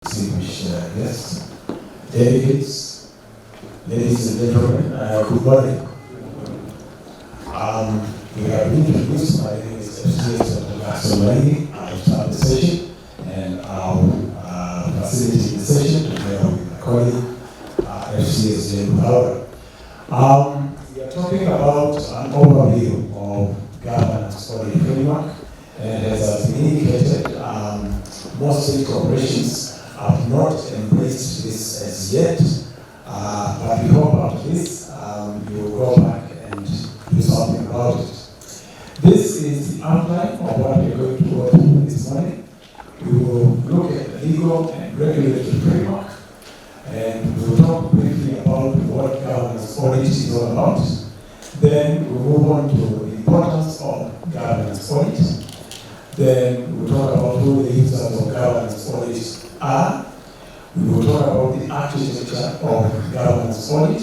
Distinguished guests, delegates, ladies and gentlemen, good morning. We have introduced my name is FCS of Maingi. I'll start the session and I'll facilitate the session together with my colleague, FCS Muthaura. We are talking about an overview of governance audit framework, and as been indicated, most state corporations have not embraced this as yet, but we hope after this you will go back and do something about it. This is the outline of what we are going to go through this morning. We will look at the legal and regulatory framework, and we will talk briefly about what governance audit is all about. Then we'll move on to the importance of governance audit. Then we'll talk about who the users of governance audit are. We will talk about the architecture of governance audit,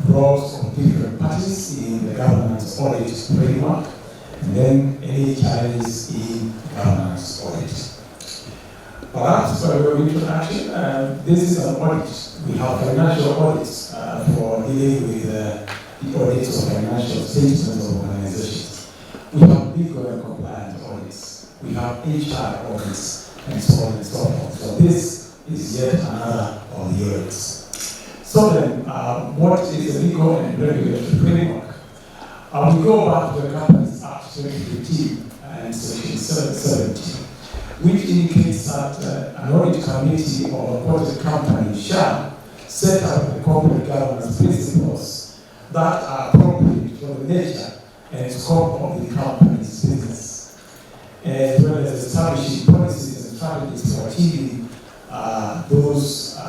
roles of different parties in the governance audit framework, and then any challenges in governance audit. Perhaps by way of introduction, this is an audit. We have financial audits for dealing with the audits of financial statements of organizations. We have legal and compliance audits. We have HR audits, and so on and so forth. So this is yet another of the audits. So then, what is the legal and regulatory framework? We go back to the Companies Act 2015 and Section 770, which indicates that an audit committee or a quoted company shall set up the corporate governance principles that are appropriate for the nature and scope of the company's business, as well as establishing policies and strategies for achieving those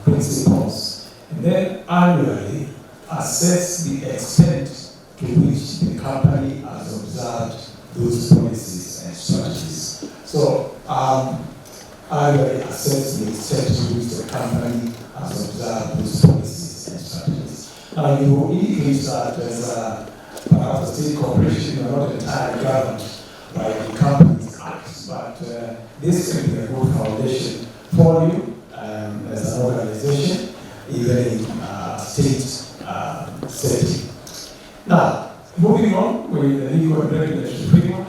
principles, and then annually assess the extent to which the company has observed those policies and strategies. So, annually assess the extent to which the company has observed those policies and strategies. Now, you will indicate that as perhaps a state corporation, you are not entirely governed by the Companies Act, but this can be a good foundation for you as an organization, even in state setting. Now, moving on with the legal and regulatory framework,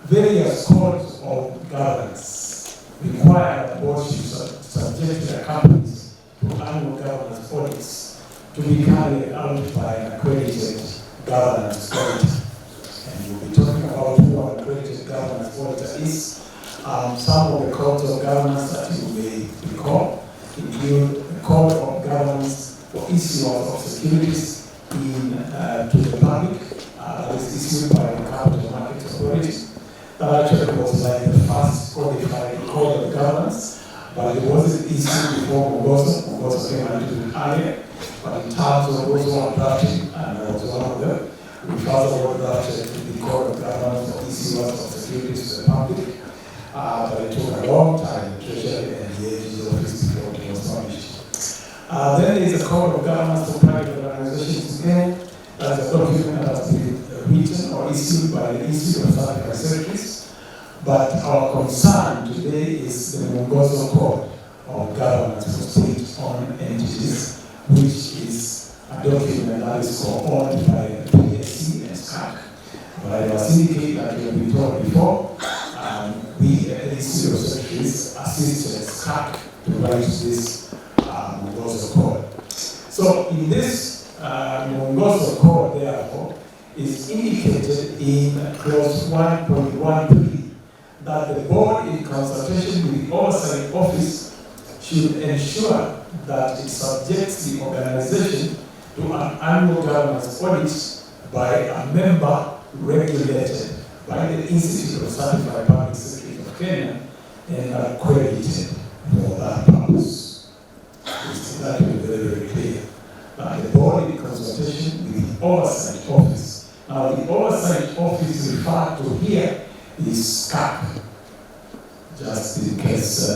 various codes of governance require that boards should subject their companies to annual governance audits to be carried out by an accredited governance auditor. And we'll be talking about who an accredited governance auditor is. Some of the codes of governance that you may recall include the Code of Governance for Issuers of Securities to the public, that is issued by the Capital Markets Authority. That actually was like the first codified code of governance, but it wasn't issued before Muthaura. Muthaura came out to it earlier, but in terms of those who are drafting, and I was one of them, we first drafted the Code of Governance for Issuers of Securities to the public. But it took a long time, the Treasury and the AG's office before it was published. Then there is a Code of Governance for Private Organizations again. That's a document that has been written or issued by the Institute of Certified Secretaries. But our concern today is the Maingi Code of Governance for State-Owned Entities, which is a document that is co-owned by the PSC and SCAC. But I must indicate that we have been told before, we at the Institute of Secretaries assisted SCAC to write this Maingi Code. So in this Maingi Code, therefore, is indicated in clause 1.13 that the board, in consultation with the Oversight Office, should ensure that it subjects the organization to an annual governance audit by a member regulated by the Institute of Certified Public Secretaries of Kenya and accredited for that purpose. That will be very, very clear. The board, in consultation with the Oversight Office. Now, the Oversight Office referred to here is SCAC, just in case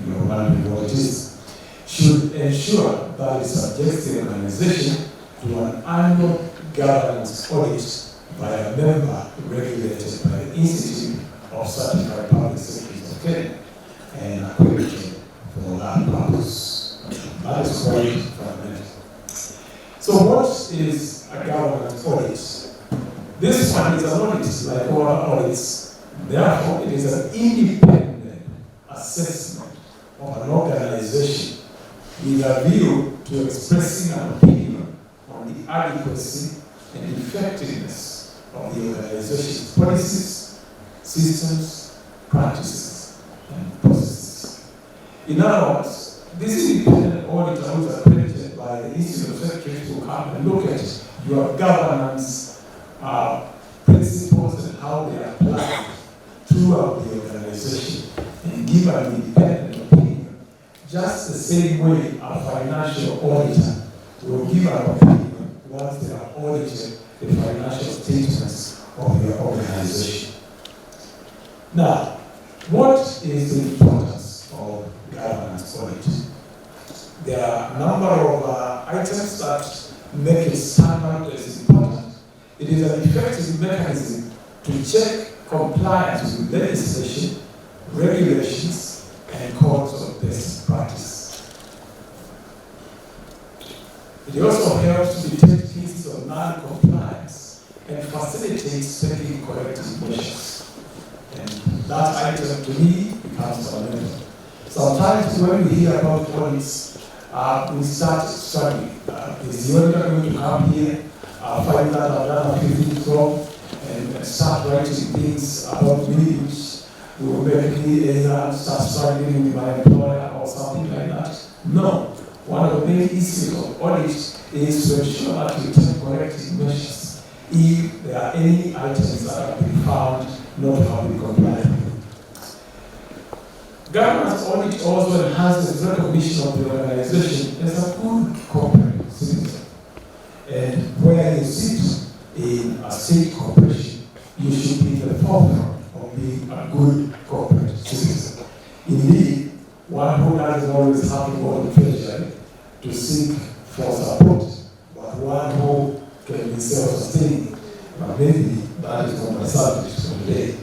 you are wondering what it is, should ensure that it subjects the organization to an annual governance audit by a member regulated by the Institute of Certified Public Secretaries of Kenya and accredited for quite fundamental. So what is a governance audit? This one is an audit like all audits. Therefore, it is an independent assessment of an organization with a view to expressing an opinion on the adequacy and effectiveness of the organization's policies, systems, practices, and processes. In other words, this independent auditor who is accredited by the Institute of Secretaries will come and look at your governance principles and how they apply throughout the organization and give an independent opinion, just the same way a financial auditor will give an opinion once they have audited the financial statements of your organization. Now, what is the importance of governance audit? There are a number of items that make it stand out as important. It is an effective mechanism to check compliance with legislation, regulations, and codes of best practice. It also helps to detect cases of non-compliance and facilitates taking corrective measures. And that item, to me, becomes fundamental. Sometimes when we hear about audits, we start struggling. Is the auditor going to come here, find that I've done a few things wrong, and start writing things about me which will make me either start struggling with my employer or something like that? No. One of the main issues of audit is to ensure that you take corrective measures if there are any items that have been found not to have been complied with. Governance audit also enhances recognition of the organization as a good corporate citizen. And where you sit in a state corporation, you should be in the forefront of being a good corporate citizen. Indeed, one who doesn't always have to go to treasury to seek for support, but one who can be self-sustaining. But maybe that is not my subject for today.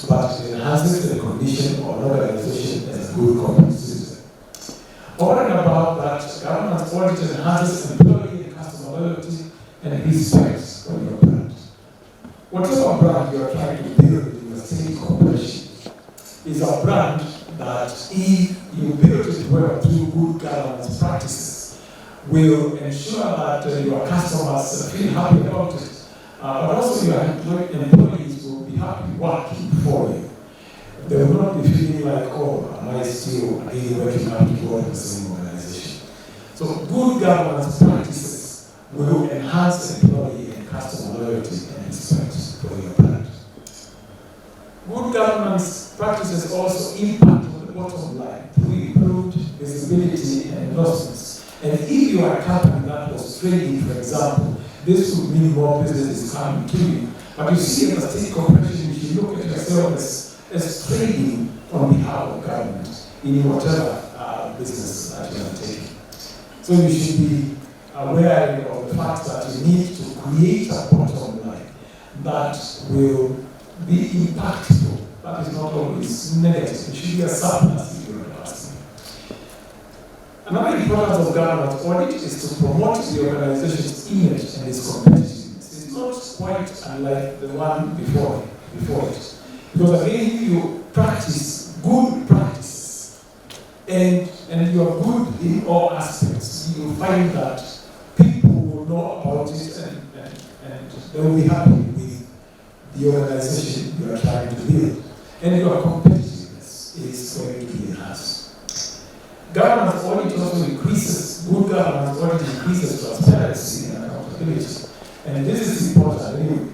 But it enhances the condition of an organization as a good corporate citizen. Over and about that, governance audit enhances employee and customer loyalty and respect for your brand. Whatever brand you are trying to build in your state corporation is a brand that, if you build it well through good governance practices, will ensure that your customers feel happy about it, but also your employees will be happy working for you. They will not be feeling like, oh, am I still again working hard to go in the same organization? So good governance practices will enhance employee and customer loyalty and respect for your brand. Good governance practices also impact on the bottom line through improved visibility and endorsements. And if you are a company that was trading, for example, this would mean more business is coming to you. But you see, as a state corporation, you should look at yourself as trading on behalf of government in whatever business that you are taking. So you should be aware of the fact that you need to create a bottom line that will be impactful. That is not always negative. It should be a surplus, if you want to ask me. Another importance of governance audit is to promote the organization's image and its competitiveness. It's not quite unlike the one before it. Because again, if you practice good practices and you are good in all aspects, you will find that people will know about it and they will be happy with the organization you are trying to build. And your competitiveness is going to be enhanced. Governance audit also increases, good governance audit increases transparency and accountability. And this is important anyway.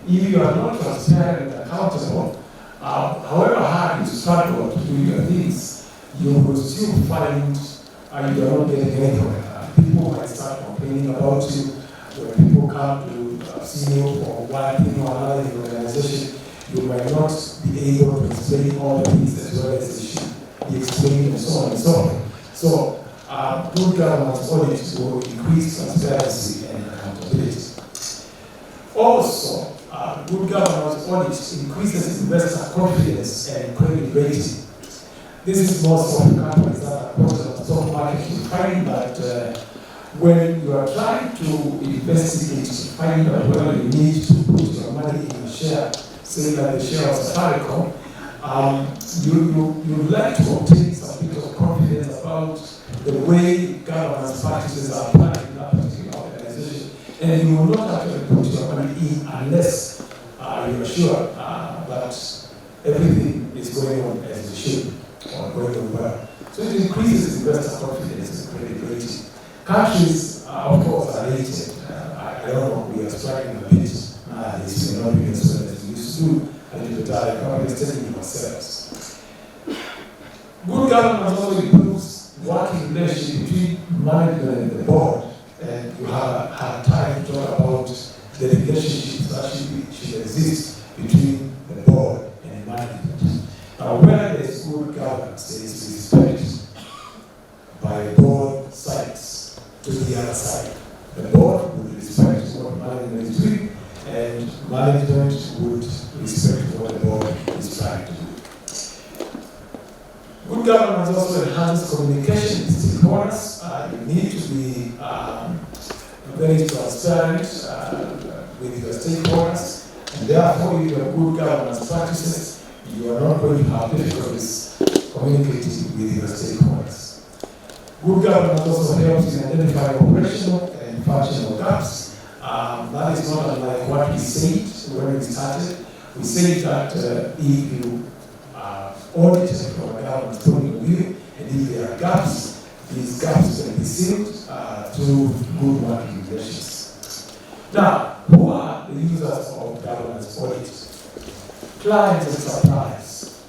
If you are not transparent and accountable, however hard you struggle to do your things, you will still find you are not getting anywhere. People might start complaining about you. When people come to see you for one thing or another in the organization, you might not be able to explain all the things as well as they should be explained and so on and so forth. So, good governance audit will increase transparency and accountability. Also, good governance audit increases investor confidence and credit rating. This is most of the companies that are quoted on the stock market. You find that try to investigate, find out whether you need to put your money in a share, say like the share of Safaricom, you like to obtain some bit of confidence about the way governance practices are applied in that particular organization. And you will not actually put your money in unless you're sure that everything is going on as it should, or going on well. So it increases investor confidence and credibility. Countries, of course, are rated. I don't know, we are struggling a bit. It's not doing as well as we used to do. And the time, probably telling ourselves. Good governance also includes working relationship between management and the board. And you have time to talk about the relationships that should exist between the board and management. Now, where there is good governance, there is respect by both sides to the other side. The board would respect what management is doing, and management would respect what the board is trying to do. Good governance also enhances communication with stakeholders. You need to be very transparent with your stakeholders, and therefore, if you have good governance practices, you are not going to have difficulties communicating with your stakeholders. Good governance also helps in identifying operational and functional gaps. That is not unlike what we said when we started. We said that if you audit from a governance point of view, and if there are gaps, these gaps can be sealed through good working relations. Now, who are the users of governance audit? Clients and suppliers.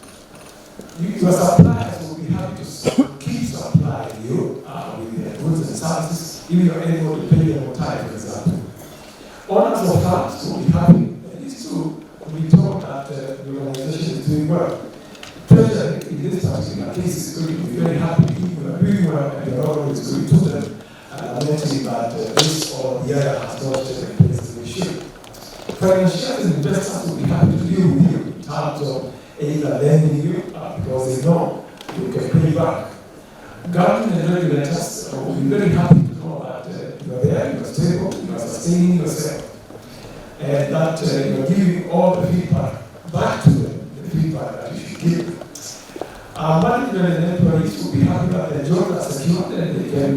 Your suppliers will be happy to keep supplying you with their goods and services if you're able to pay them on time, for example. Owners of firms will be happy at least to be told that the organization is doing well. Treasury, in this particular case, is going to be very happy if you are doing well and you're always going to them lamenting that this or the other has not taken place as they should. Financial investors will be happy to deal with you in terms of either lending you because they know you can pay back. Government and regulators will be very happy to know that you are there, you are stable, you are sustaining yourself, and that you are giving all the feedback back to them, the feedback that you should give. Management and employees will be happy that their jobs are secured and they can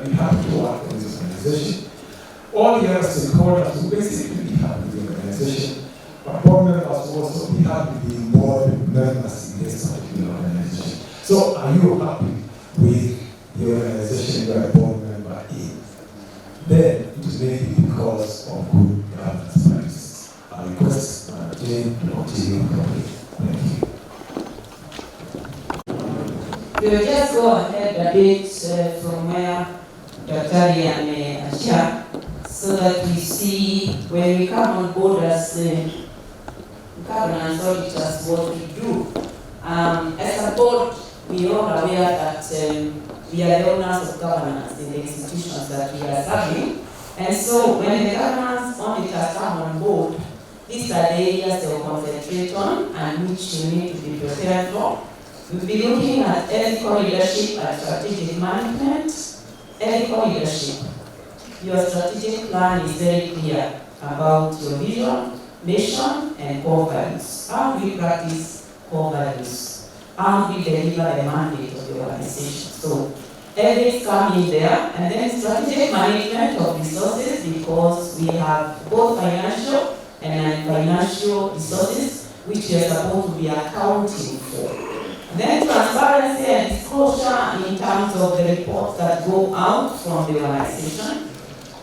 be happy to work in this organization. All the other stakeholders will basically be happy with the organization, but board members will also be happy being board members in this particular organization. So, are you happy with the organization you are a board member in? Then it may be because of good governance practices. I request Jane to continue properly. Thank you. We'll just go ahead a bit from where Dr. and Asha, so that we see when we come on board as governance auditors what we do. As a board, we are all aware that we are the owners of governance in the institutions that we are serving. And so when the governance auditors come on board, these are the areas they will concentrate on and which you need to be prepared for. We'll be looking at ethical leadership and strategic management. Ethical leadership. Your strategic plan is very clear about your vision, mission, and core values. How do we practice core values? How do we deliver the mandate of the organization? So, ethics come in there, and then strategic management of resources, because we have both financial and non-financial resources which we are supposed to be accounting for. Then transparency and disclosure in terms of the reports that go out from the organization.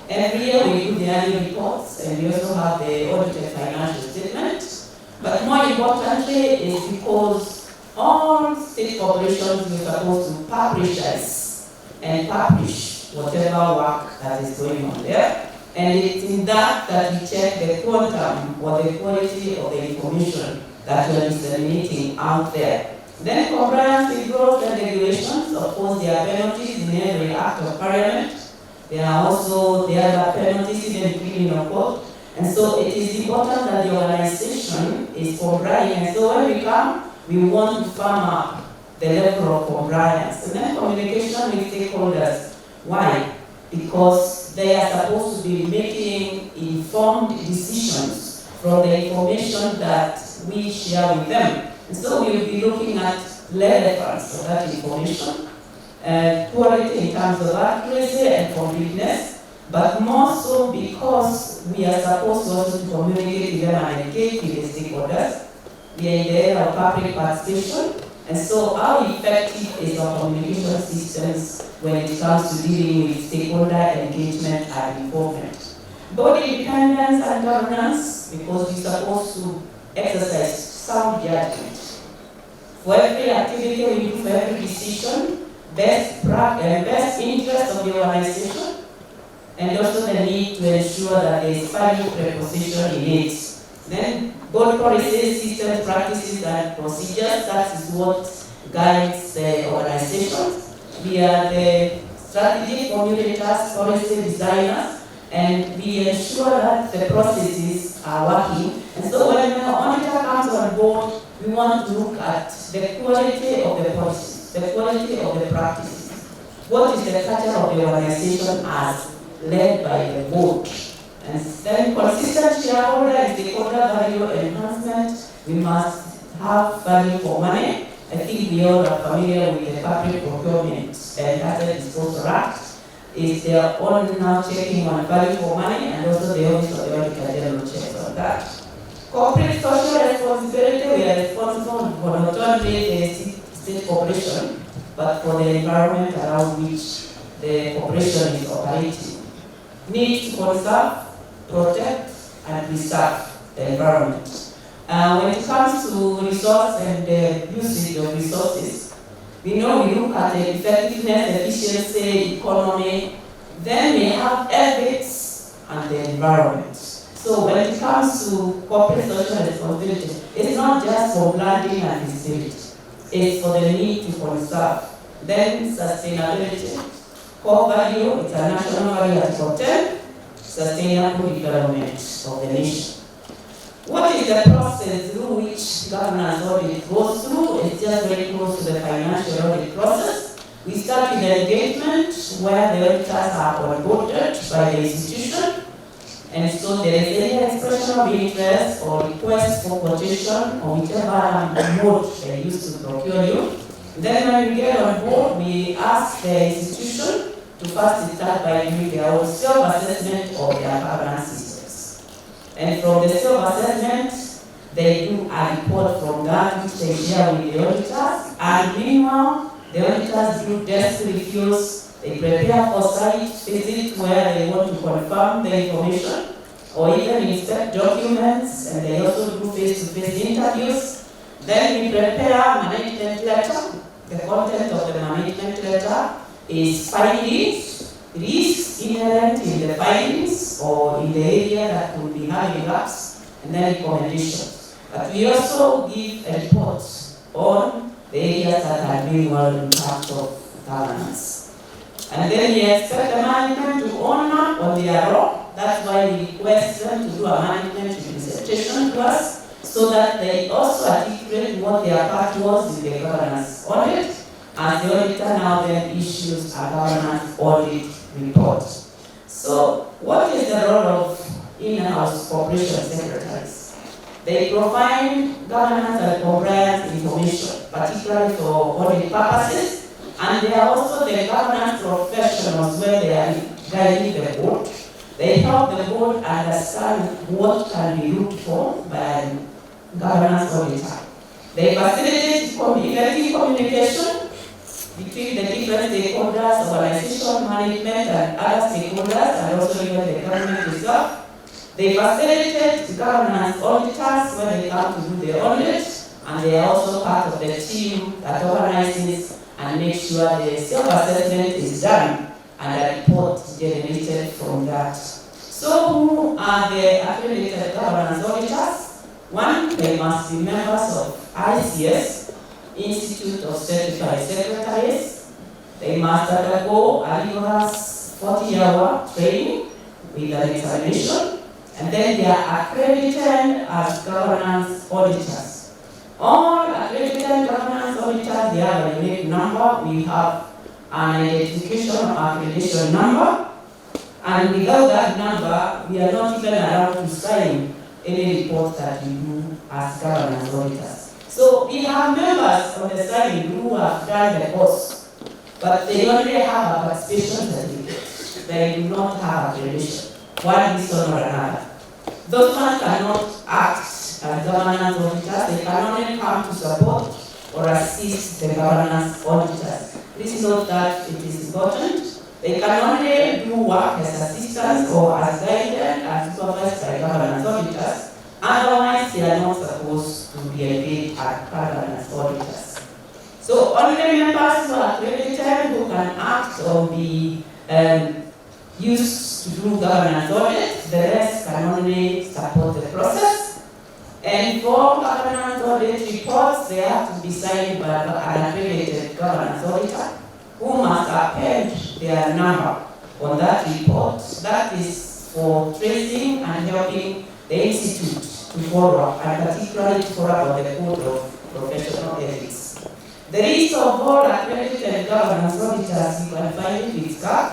Every year we do the annual reports, and we also have the audited financial statement. But more importantly is because all state corporations are supposed to publicize and publish whatever work that is going on there. And it's in that we check the quantum or the quality of the information that we are disseminating out there. Then compliance with rules and regulations. Of course, there are penalties in every act of parliament. There are also the other penalties in the criminal code. And so it is important that the organization is complying. And so when we come, we want to firm up the level of compliance. And then communication with stakeholders. Why? Because they are supposed to be making informed decisions from the information that we share with them. And so we will be looking at relevance of that information, quality in terms of accuracy and completeness, but more so because we are supposed to also communicate with them and engage with the stakeholders. We are in the area of public participation, and so how effective is our communication systems when it comes to dealing with stakeholder engagement and involvement. Board independence and governance, because we're supposed to exercise sound judgment. For every activity we do, for every decision, best interest of the organization, and also the need to ensure that there is value proposition in it. Then board policies, systems, practices, and procedures, that is what guides the organization. We are the strategy formulators, policy designers, and we ensure that the processes are working. And so when the auditor comes on board, we want to look at the quality of the policies, the quality of the practices. What is the culture of the organization as led by the board? And then consistent shareholder and stakeholder value enhancement. We must have value for money. I think we all are familiar with the Public Procurement and Asset Disposal Act. Is their own now checking on value for money, and also the Office of the Auditor General checks on that. Corporate social responsibility, we are responsible for not only the state corporation, but for the environment around which the corporation is operating. Need to conserve, protect, and preserve the environment. When it comes to resource and the usage of resources, we know we look at the effectiveness, efficiency, economy, then we have ethics and the environment. So when it comes to corporate social responsibility, it's not just for branding and visibility. It's for the need to conserve. Then sustainability, core value, it's a national value at Article 10, sustainable development of the nation. What is the process through which governance audit goes through? It's just very close to the financial audit process. We start with the engagement where the auditors are onboarded by the institution. And so there is any expression of interest or request for quotation or whichever mode they use to procure you. Then when we get on board, we ask the institution to first start by doing their own self-assessment of their governance systems. And from the self-assessment, they do a report from that which they share with the auditors. And meanwhile, the auditors do desk reviews. They prepare for site visits where they want to confirm the information or even inspect documents, and they also do face-to-face interviews. Then we prepare management letter. The content of the management letter is findings, risks inherent in the findings or in the area that could be having gaps, and then recommendations. But we also give a report on the areas that are doing well in terms of governance. And then we expect the management to honor on their role. That's why we request them to do a management presentation to us, so that they also articulate what their part was in the governance audit, and the auditor now then issues a governance audit report. So what is the role of in-house corporation secretaries? They provide governance and compliance information, particularly for audit purposes, and they are also the governance professionals where they are guiding the board. They help the board understand what can be looked for by governance auditor. They facilitate effective communication between the different stakeholders, organization, management, and other stakeholders, and also even the government itself. They facilitate governance auditors when they come to do the audit, and they are also part of the team that organizes and makes sure the self-assessment is done and a report generated from that. So who are the accredited governance auditors? One, they must be members of ICS, Institute of Certified Secretaries. They must undergo a rigorous 40-hour training with an examination, and then they are accredited as governance auditors. All accredited governance auditors, they have a unique number. We have an identification accreditation number, And without that number, we are not even allowed to sign any report that we do as governance auditors. So we have members on the side who have done the course, but they only have a participation certificate. They do not have accreditation, one reason or another. Those ones cannot act as governance auditors. They can only come to support or assist the governance auditors. Please note that it is important. They can only do work as assistants or as guided and supervised by governance auditors. Otherwise, they are not supposed to be engaged as governance auditors. So only members who are accredited, who can act or be used to do governance audit, the rest can only support the process. And for governance audit reports, they have to be signed by an accredited governance auditor who must append their number on that report. That is for tracing and helping the institute to follow, and particularly to follow the code of professional ethics. The list of all accredited governance auditors you can find it with CAC.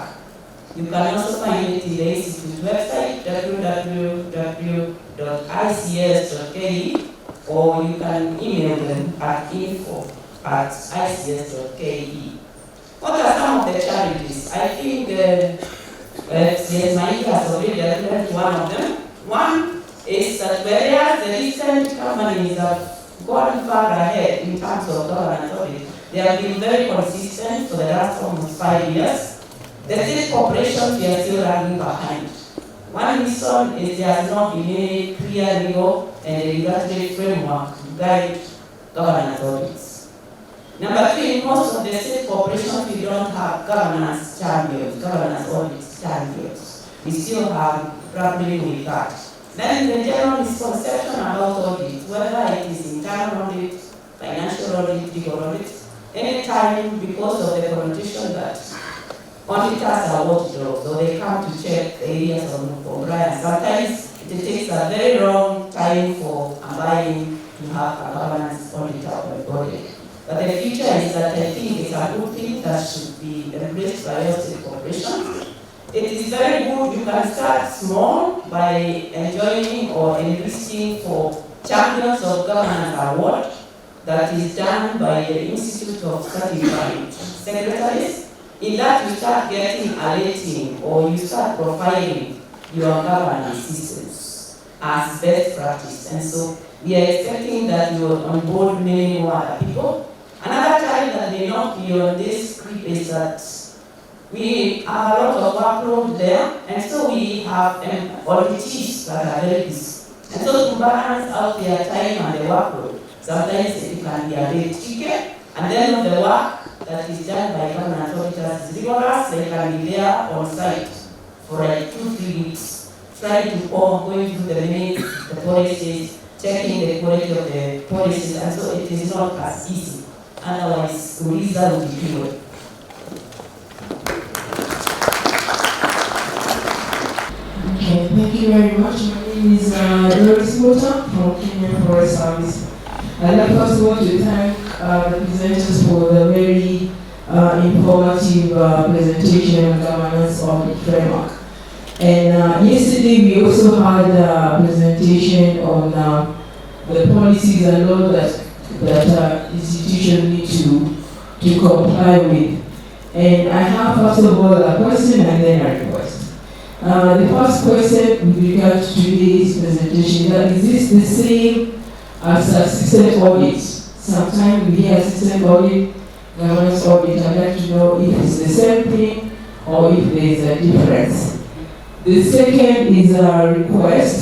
You can also find it in the institute website, www.ics.ke, or you can email them at info@ics.ke. What are some of the challenges? I think FCS Maingi has already addressed one of them. One is that whereas the recent companies have gone far ahead in terms of governance audit, they have been very consistent for the last almost 5 years. The state corporations, we are still lagging behind. One reason is there has not been any clear legal and regulatory framework to guide governance audits. Number three, in most of the state corporations, we don't have governance champions, governance audit champions. We still have grappling with that. Then the general misconception about audit, whether it is internal audit, financial audit, legal audit, anytime because of the connotation that auditors are watchdogs, so they come to check the areas of compliance. Sometimes it takes a very long time for a buying to have a governance auditor on board. But the future is that I think it's a good thing that should be embraced by all state corporations. It is very good. You can start small by enjoining or enlisting for Champions of Governance Award that is done by the Institute of Certified Secretaries. In that, you start getting a rating or you start profiling your governance systems as best practice. And so we are expecting that you will onboard many more other people. Another challenge that may not be on this script is that we have a lot of workload there, and so we have auditees that are very busy. And so to balance out their time and the workload, sometimes it can be a bit tricky, and then the work that is done by government auditors is rigorous. They can be there on site for like 2-3 weeks, trying to going through the minutes, the policies, checking the quality of the policies, and so it is not as easy. Otherwise, the result will be poor. Okay, thank you very much. My name is Muthaura from Kenya Forest Service. I'd like first of all to thank the presenters for the very informative presentation on governance of the framework. And yesterday we also had a presentation on the policies and laws that institutions need to comply with. And I have first of all a question and then a request. The first question with regard to today's presentation, that is this the same as assistant audit? Sometimes we hear assistant audit, governance audit. I'd like to know if it's the same thing or if there is a difference. The second is a request,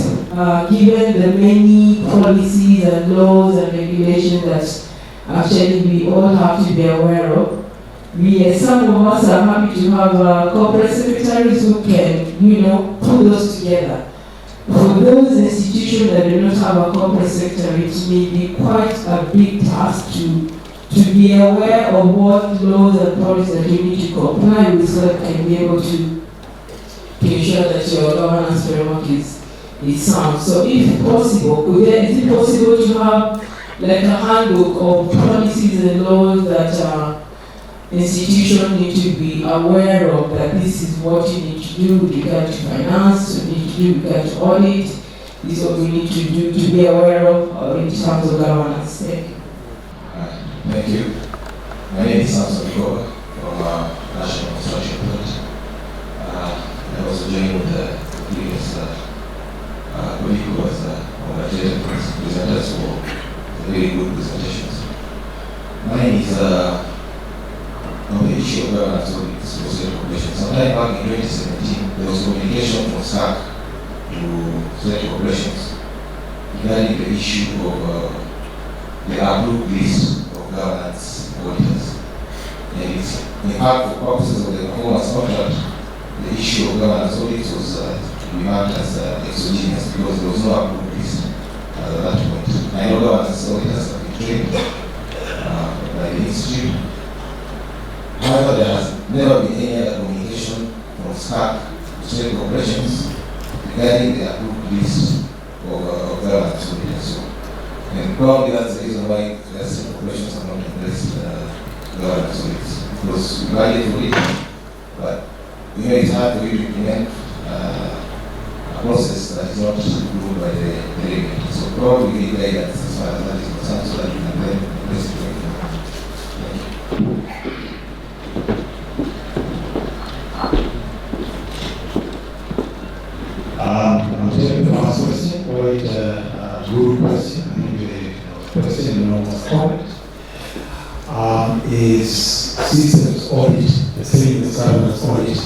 given the many policies and laws and regulations that actually we all have to be aware of. Some of us are happy to have corporate secretaries who can, put those together. For those institutions that do not have a corporate secretary, it may be quite a big task to be aware of what laws and policies that you need to comply with so that you can be able to ensure that your governance framework is sound. So if possible, is it possible to have like a handbook of policies and laws that institution need to be aware of that this is what you need to do with regard to finance, you need to do with regard to audit, this is what we need to do to be aware of in terms of governance. Thank you. My name is Samson Goga from National Construction Board. I also joined with the previous colleague who was congratulated presenters for very good presentations. Mine is on the issue of governance audit associated corporations. Sometime back in 2017, there was communication from SAC to select corporations regarding the issue of the approved list of governance auditors. And it's, in fact, for purposes of the performance contract, the issue of governance audit was to be marked as exogenous because there was no approved list at that point. I know governance auditors have been trained by the institute. However, there has never been any other communication from SAC to state corporations regarding the approved list of governance auditors. And probably that's the reason why the state corporations are not embraced governance audits. Because we value for it, but we know it's hard for you to implement a process that is not approved by the regulator. So probably we need guidance as far as that is concerned so that you can then embrace it. I'm taking the last question, quite a good question. I think the question in almost comment is systems audit, the same as governance audit.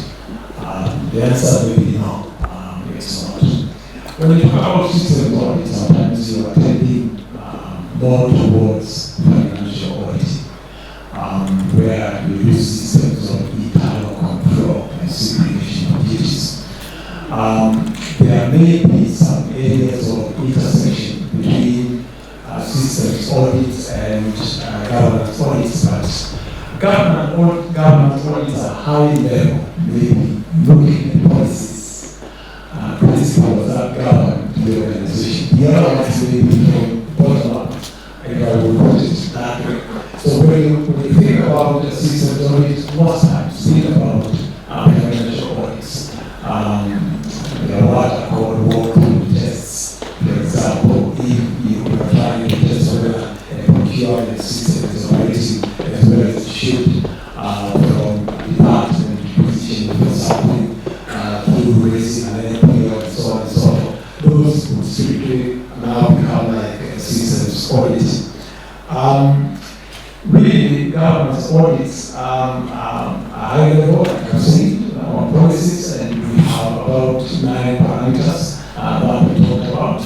The answer may be no, it's not. When you talk about systems audit, sometimes you are tending more towards financial audit, where you use systems of internal control and simplification of duties. There may be some areas of intersection between systems audits and governance audits, but governance audits are high level, maybe looking at policies, principles that govern the organization. The other ones may be from bottom up, if I will put it that way. So when you think about the systems audit, most times think about financial audits. There are what are called walkthrough tests. For example, if you are trying to test whether a procurement system is operating as well as it should, from department position for something, through raising an NPO and so on and so forth, those would strictly now become like a systems audit. Really, governance audits are high level, like I've seen, on policies, and we have about 9 parameters that we talked about.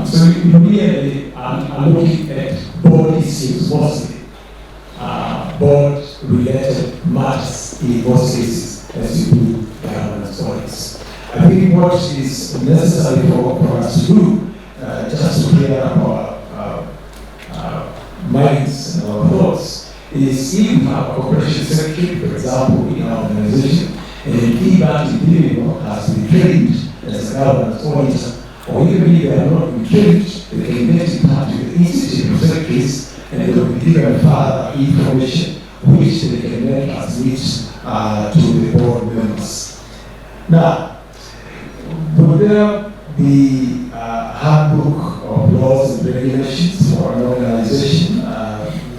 So we really are looking at board issues mostly, board-related matters in most cases as you do governance audits. I think what is necessary for us to do, just to clear up our minds and our thoughts, is if we have a corporation secretary, for example, in our organization, and if that individual has been trained as a governance auditor, or even if they are not been trained, they can get in touch with the Institute of Secretaries and they will be given further information which they can then transmit to the board members. Now, would there be a handbook of laws and regulations for an organization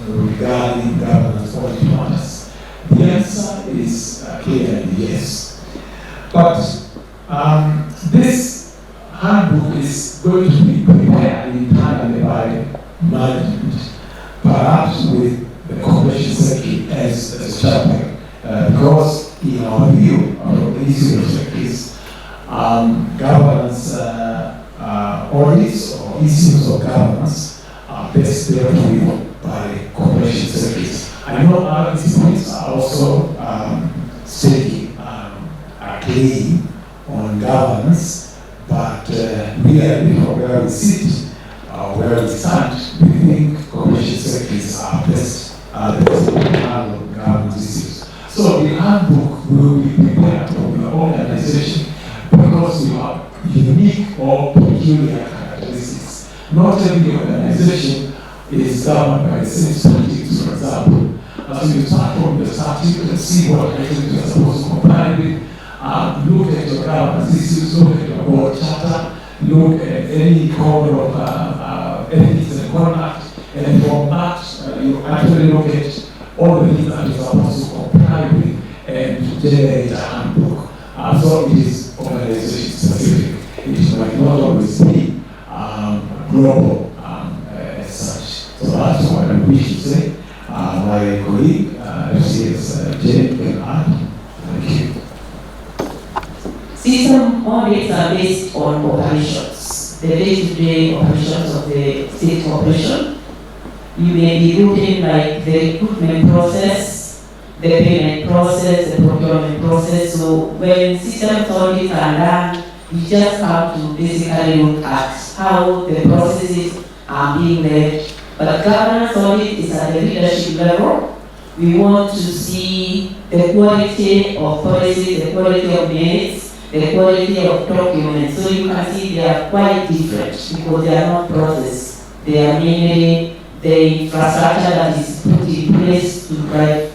regarding governance audit matters? The answer is clearly yes. But this handbook is going to be prepared entirely by management, perhaps with the corporation secretary as chairman, because in our view, of the issue of secretaries, governance audits or issues of governance are best dealt with by corporation secretaries. I know other institutes are also staking a claim on governance, but really from where we sit, where we stand, we think corporation secretaries are best to handle governance issues. So the handbook will be prepared for the organization because we have unique or peculiar characteristics. Not every organization is governed by the same politics, for example. So you start from the start, you can see what activities you are supposed to comply with. Look at your governance issues, look at your board charter, look at any code of ethics and conduct, and from that you actually look at all the things that you're supposed to comply with and generate a handbook. So it is organization specific. It might not always be global as such. So that's what I wish to say. My colleague, FCS Jane, can add. Thank you. System audits are based on operations, the day-to-day operations of the state corporation. You may be looking like the recruitment process, the payment process, the procurement process. So when systems audits are done, you just have to basically look at how the processes are being led. But governance audit is at the leadership level. We want to see the quality of policy, the quality of minutes, the quality of documents. So you can see they are quite different because they are not process. They are mainly the infrastructure that is put in place to drive